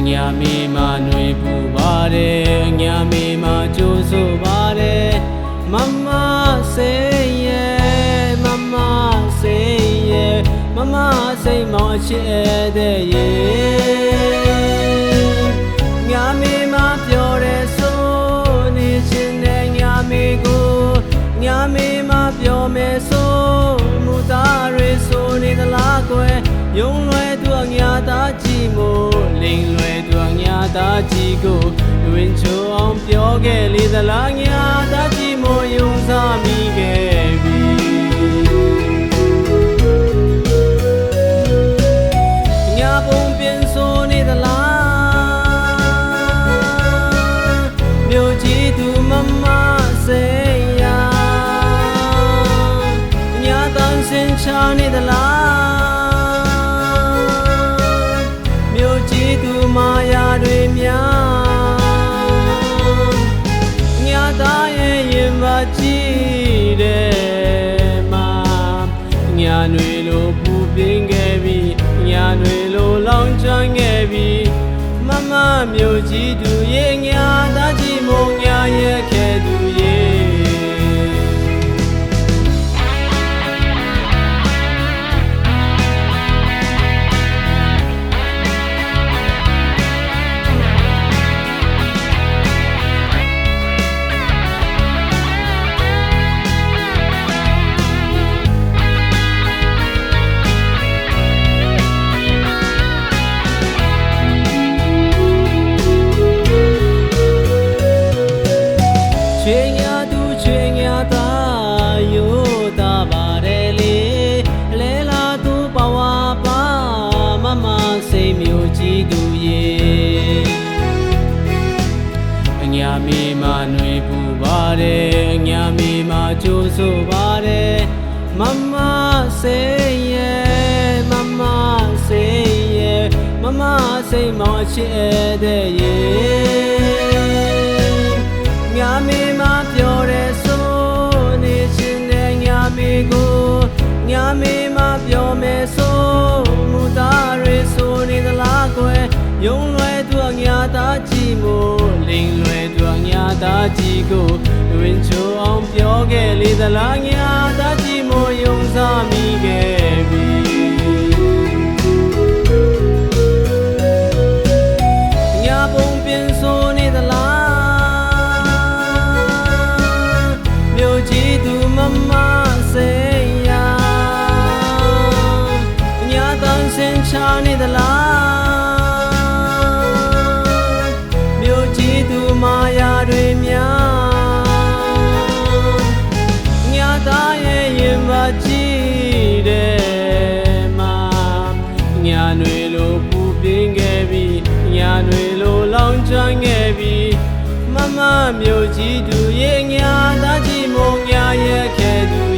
ညာမေမာຫນွေပူပါတယ်ညာမေမာကြိုးဆိုပါတယ်မမစိတ်ရဲ့မမစိတ်ရဲ့မမစိတ်မောင်အချစ်တဲ့ရဲ့ညာမေမာပြောတယ်ဆိုနေချင်းတဲ့ညာမေကိုညာမေမာပြောမယ်ဆိုမူသားတွေဆိုနေသလားကွယ်ယုံလွယ်သူအညာသားကြည့်မို့လိမ်လွယ်သူအညာသားကြည့်ကိုတွင်ချိုအောင်ပြောခဲ့လေသလားညာသားကြည့်မို့ယုံစားမိခဲ့ပြီညာပုံပြင်ဆိုနေသလားမြို့ကြီးသူမမစိတ်ရာညာတန်းစင်ချနေသလားမာယာတွေများညာသားရဲ့ရင်မကြည့်တယ်မှာညာတွေလိုပူပင်းခဲ့ပြီညာတွေလိုလောင်ကျွမ်းခဲ့ပြီမမမျိုးကြီးသူရဲ့ညာသားကြီးမုံညာရဲ့ခဲ့သူရဲ့ညာမေမာຫນွေပူပါတယ်ညာမေမာကြိုးဆိုပါတယ်မမစိတ်ရဲ့မမစိတ်ရဲ့မမစိတ်မောင်အချစ်တဲ့ရဲ့ညာမေမာပြောတယ်ဆိုနေချင်းတဲ့ညာမေကိုညာမေမာပြောမယ်ဆိုမူသားတွေဆိုနေသလားကွယ်ယုံလွယ်သူအညာသားကြည့်မို့လိမ်လွယ်သူအညာသားကြည့်ကိုတွင်ချိုအောင်ပြောခဲ့လေသလားညာသားကြည့်မို့ယုံစားမိခဲ့ပြီညာပုံပြင်ဆိုနေသလားမြို့ကြီးသူမမစိတ်ရာညာတန်းစင်ချနေသလားမာယာတွေများညာသားရဲ့ရင်မကြည့်တယ်မှာညာတွေလိုပူပင်းခဲ့ပြီညာတွေလိုလောင်ကျွမ်းခဲ့ပြီမမမျိုးကြီးသူရဲ့ညာသားကြီးမုံညာရဲ့ခဲ့သူ